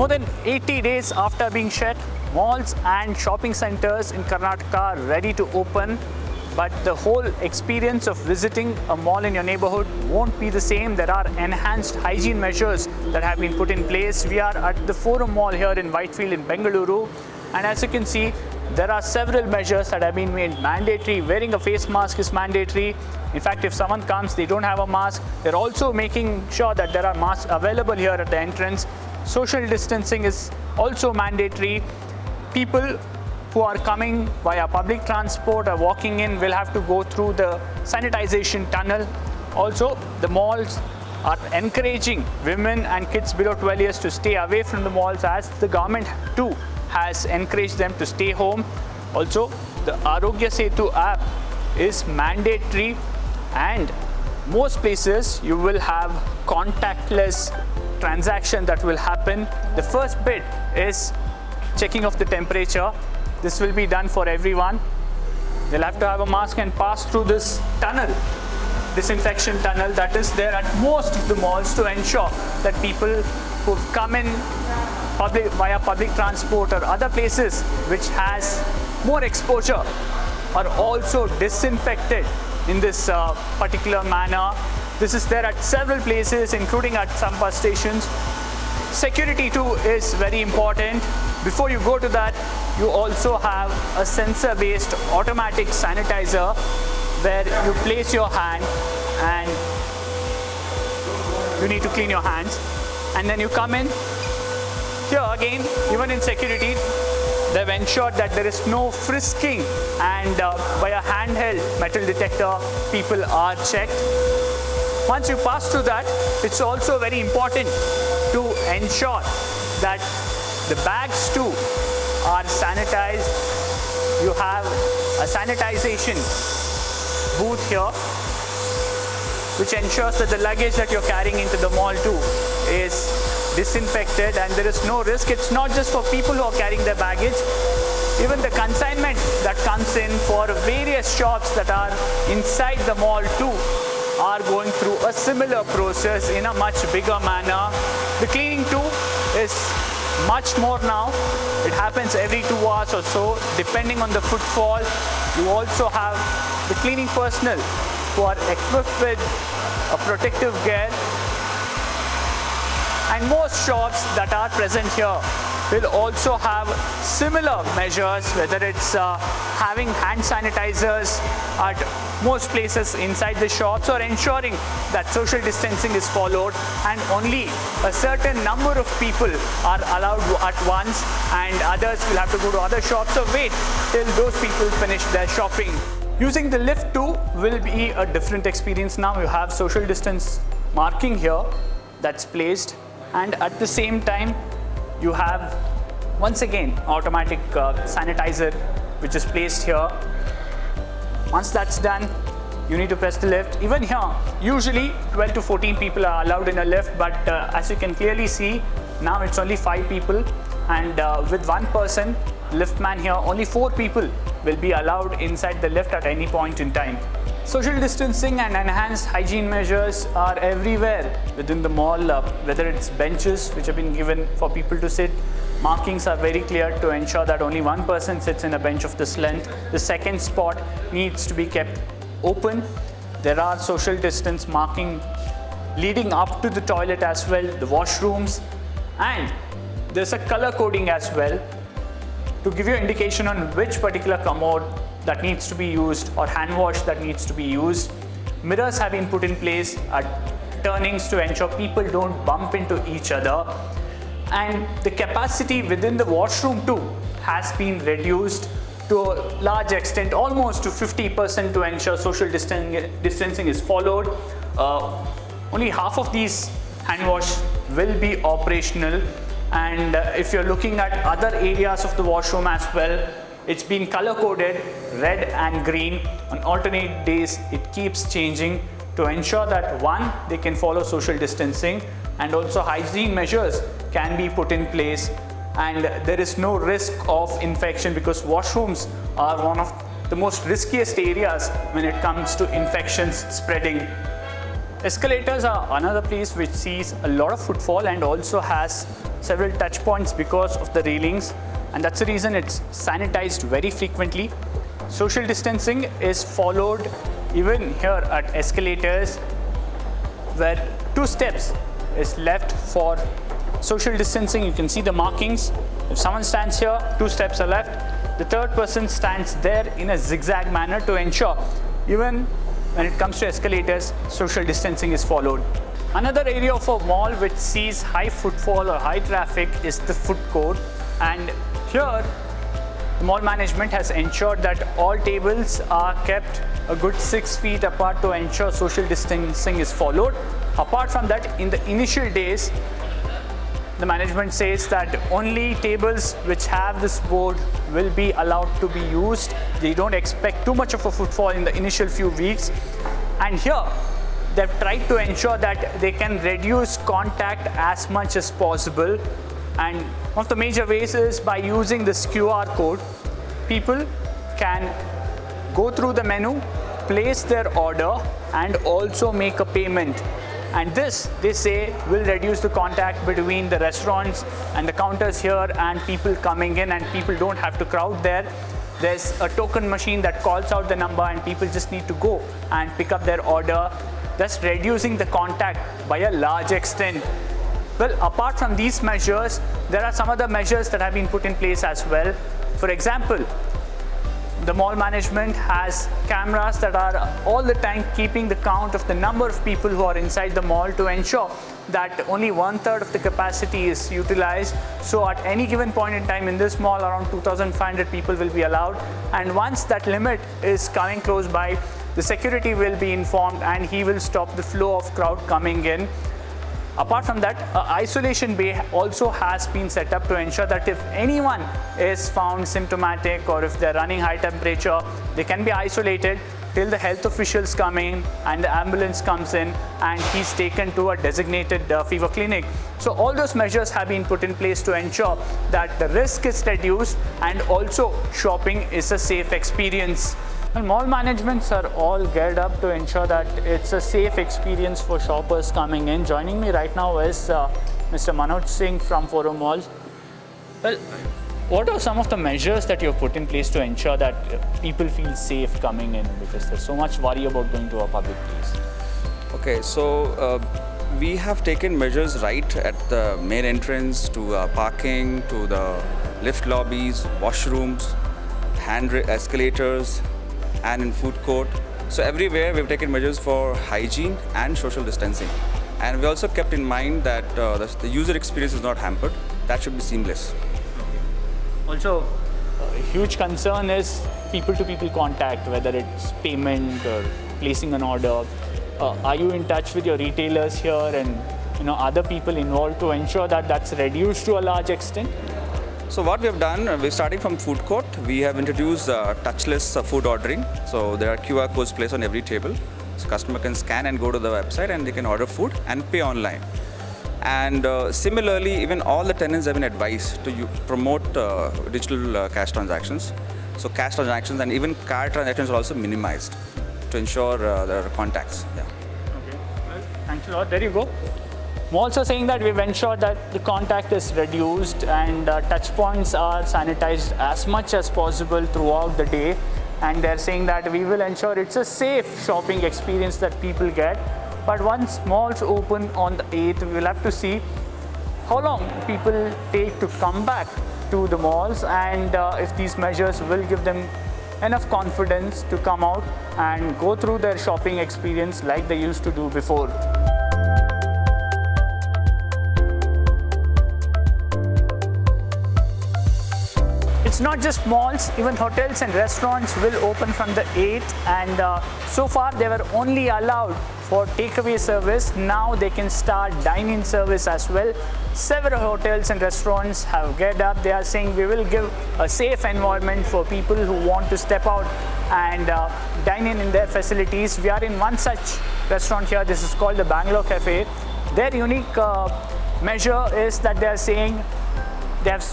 More than 80 days after being shut, malls and shopping centers in Karnataka are ready to open, but the whole experience of visiting a mall in your neighborhood won't be the same. There are enhanced hygiene measures that have been put in place. We are at the Forum Mall here in Whitefield in Bengaluru, and as you can see, there are several measures that have been made mandatory. Wearing a face mask is mandatory. In fact, if someone comes, they don't have a mask, they're also making sure that there are masks available here at the entrance. Social distancing is also mandatory. People who are coming via public transport or walking in will have to go through the sanitization tunnel. Also, the malls are encouraging women and kids below 12 years to stay away from the malls, as the government too has encouraged them to stay home. Also, the Arogya Setu app is mandatory, and most places you will have contactless transaction that will happen. The first bit is checking of the temperature. This will be done for everyone. They'll have to have a mask and pass through this tunnel, disinfection tunnel that is there at most of the malls, to ensure that people who come in via public transport or other places which has more exposure are also disinfected in this particular manner. This is there at several places, including at some bus stations. Security too is very important. Before you go to that, you also have a sensor-based automatic sanitizer where you place your hand and you need to clean your hands, and then you come in. Here again, even in security, they've ensured that there is no frisking, and by a handheld metal detector, people are checked. Once you pass through that, it's also very important to ensure that the bags too are sanitized. You have a sanitization booth here, which ensures that the luggage that you're carrying into the mall too is disinfected, and there is no risk. It's not just for people who are carrying their baggage. Even the consignment that comes in for various shops that are inside the mall too are going through a similar process in a much bigger manner. The cleaning too is much more now. It happens every 2 hours or so, depending on the footfall. You also have the cleaning personnel who are equipped with a protective gear. And most shops that are present here will also have similar measures, whether it's having hand sanitizers at most places inside the shops, or ensuring that social distancing is followed and only a certain number of people are allowed at once, and others will have to go to other shops or wait till those people finish their shopping. Using the lift too will be a different experience now. You have social distance marking here that's placed, and at the same time you have once again automatic sanitizer which is placed here. Once that's done, you need to press the lift. Even here, usually 12 to 14 people are allowed in a lift, but as you can clearly see, now it's only 5 people, and with one person, liftman here, only 4 people will be allowed inside the lift at any point in time. Social distancing and enhanced hygiene measures are everywhere within the mall, whether it's benches which have been given for people to sit. Markings are very clear to ensure that only one person sits in a bench of this length. The second spot needs to be kept open. There are social distance marking leading up to the toilet as well, the washrooms, and there's a color coding as well to give you indication on which particular commode that needs to be used or hand wash that needs to be used. Mirrors have been put in place at turnings to ensure people don't bump into each other. And the capacity within the washroom too has been reduced to a large extent, almost to 50%, to ensure social distancing is followed. Only half of these hand wash will be operational, and if you're looking at other areas of the washroom as well, it's been color coded red and green. On alternate days it keeps changing to ensure that one, they can follow social distancing, and also hygiene measures can be put in place, and there is no risk of infection, because washrooms are one of the most riskiest areas when it comes to infections spreading. Escalators are another place which sees a lot of footfall and also has several touch points because of the railings, and that's the reason it's sanitized very frequently. Social distancing is followed even here at escalators, where 2 steps is left for social distancing. You can see the markings. If someone stands here, 2 steps are left. The third person stands there in a zigzag manner to ensure even when it comes to escalators, social distancing is followed. Another area of a mall which sees high footfall or high traffic is the food court, and here the mall management has ensured that all tables are kept a good 6 feet apart to ensure social distancing is followed. Apart from that, in the initial days, the management says that only tables which have this board will be allowed to be used. They don't expect too much of a footfall in the initial few weeks. And here, they've tried to ensure that they can reduce contact as much as possible. And one of the major ways is by using this QR code. People can go through the menu, place their order, and also make a payment. And this, they say, will reduce the contact between the restaurants and the counters here and people coming in, and people don't have to crowd there. There's a token machine that calls out the number and people just need to go and pick up their order, thus reducing the contact by a large extent. Well, apart from these measures, there are some other measures that have been put in place as well. For example, the mall management has cameras that are all the time keeping the count of the number of people who are inside the mall to ensure that only 1/3 of the capacity is utilized. So at any given point in time in this mall, around 2,500 people will be allowed. And once that limit is coming close by, the security will be informed and he will stop the flow of crowd coming in. Apart from that, an isolation bay also has been set up to ensure that if anyone is found symptomatic or if they're running high temperature, they can be isolated till the health officials come in and the ambulance comes in and he's taken to a designated fever clinic. So all those measures have been put in place to ensure that the risk is reduced and also shopping is a safe experience. And mall managements are all geared up to ensure that it's a safe experience for shoppers coming in. Joining me right now is Mr. Manoj Singh from Forum Malls. Well, what are some of the measures that you've put in place to ensure that people feel safe coming in, because there's so much worry about going to a public place? Okay, so we have taken measures right at the main entrance, to parking, to the lift lobbies, washrooms, escalators, and in food court. So everywhere we've taken measures for hygiene and social distancing. And we also kept in mind that the user experience is not hampered. That should be seamless. Also, a huge concern is people-to-people contact, whether it's payment or placing an order. Are you in touch with your retailers here and other people involved to ensure that that's reduced to a large extent? So what we have done, we're starting from food court. We have introduced touchless food ordering. So there are QR codes placed on every table. So customer can scan and go to the website and they can order food and pay online. And similarly, even all the tenants have been advised to promote digital cash transactions. So cash transactions and even card transactions are also minimized to ensure there are contacts. Yeah. Okay. Well, thanks a lot. There you go. I'm also saying that we've ensured that the contact is reduced and touch points are sanitized as much as possible throughout the day. And they're saying that we will ensure it's a safe shopping experience that people get. But once malls open on the 8th, we will have to see how long people take to come back to the malls and if these measures will give them enough confidence to come out and go through their shopping experience like they used to do before. It's not just malls, even hotels and restaurants will open from the 8th, and so far they were only allowed for takeaway service. Now they can start dine-in service as well. Several hotels and restaurants have geared up. They are saying we will give a safe environment for people who want to step out and dine in their facilities. We are in one such restaurant here. This is called the Bangalore Cafe. Their unique measure is that they are saying they have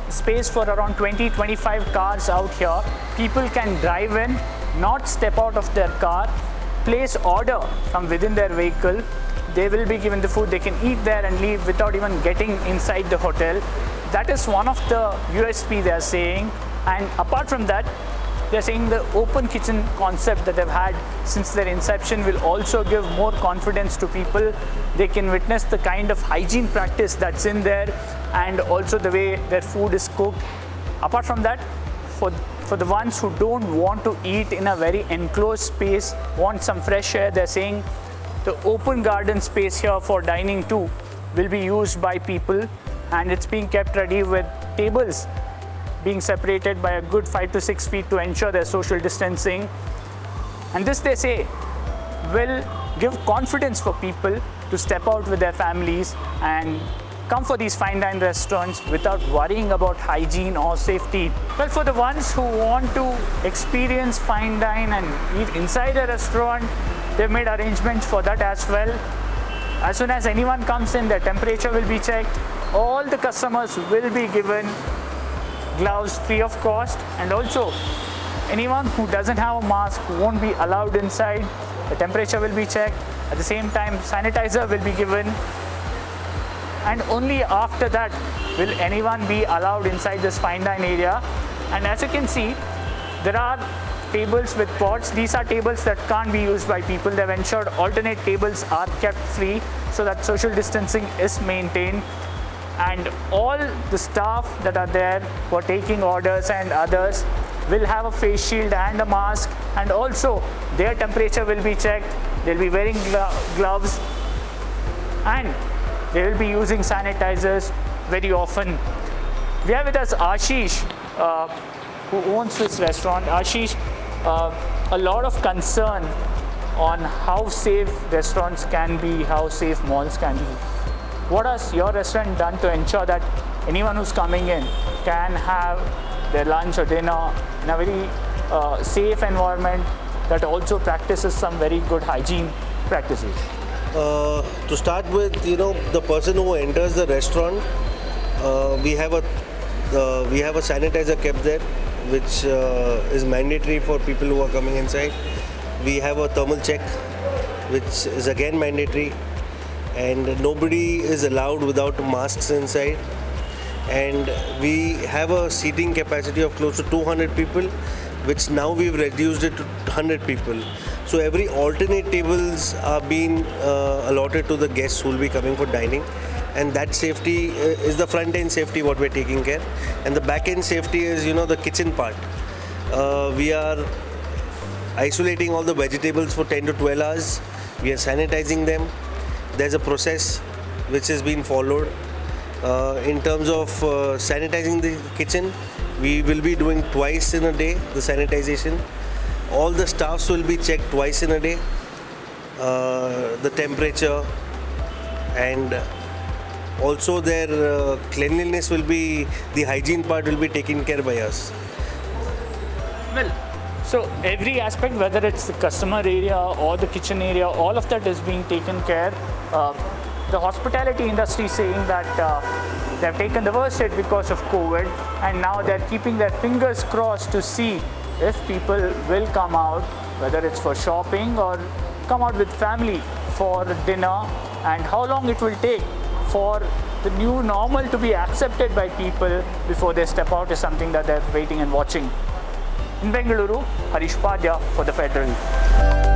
space for around 20-25 cars out here. People can drive in, not step out of their car, place order from within their vehicle. They will be given the food, they can eat there and leave without even getting inside the hotel. That is one of the USP they are saying. And apart from that, they're saying the open kitchen concept that they've had since their inception will also give more confidence to people. They can witness the kind of hygiene practice that's in there and also the way their food is cooked. Apart from that, for the ones who don't want to eat in a very enclosed space, want some fresh air, they're saying the open garden space here for dining too will be used by people, and it's being kept ready with tables being separated by a good 5 to 6 feet to ensure their social distancing. And this, they say, will give confidence for people to step out with their families and come for these fine dine restaurants without worrying about hygiene or safety. Well, for the ones who want to experience fine dine and eat inside a restaurant, they've made arrangements for that as well. As soon as anyone comes in, their temperature will be checked. All the customers will be given gloves free of cost, and also anyone who doesn't have a mask won't be allowed inside. The temperature will be checked. At the same time, sanitizer will be given, and only after that will anyone be allowed inside this fine dine area. And as you can see, there are tables with pots. These are tables that can't be used by people. They've ensured alternate tables are kept free so that social distancing is maintained. And all the staff that are there for taking orders and others will have a face shield and a mask, and also their temperature will be checked. They'll be wearing gloves, and they will be using sanitizers very often. We have with us Ashish, who owns this restaurant. Ashish, a lot of concern on how safe restaurants can be, how safe malls can be. What has your restaurant done to ensure that anyone who's coming in can have their lunch or dinner in a very safe environment that also practices some very good hygiene practices? To start with, the person who enters the restaurant, we have a sanitizer kept there, which is mandatory for people who are coming inside. We have a thermal check, which is again mandatory, and nobody is allowed without masks inside. And we have a seating capacity of close to 200 people, which now we've reduced it to 100 people. So every alternate tables are being allotted to the guests who will be coming for dining, and that safety is the front end safety what we're taking care, and the back end safety is the kitchen part. We are isolating all the vegetables for 10 to 12 hours. We are sanitizing them. There's a process which has been followed. In terms of sanitizing the kitchen, we will be doing twice in a day the sanitization. All the staffs will be checked twice in a day, the temperature, and also their cleanliness will be, the hygiene part will be taken care by us. Well, so every aspect, whether it's the customer area or the kitchen area, all of that is being taken care. The hospitality industry is saying that they've taken the worst hit because of COVID, and now they're keeping their fingers crossed to see if people will come out, whether it's for shopping or come out with family for dinner, and how long it will take for the new normal to be accepted by people before they step out is something that they're waiting and watching. In Bengaluru, Harish Padya for the Federal.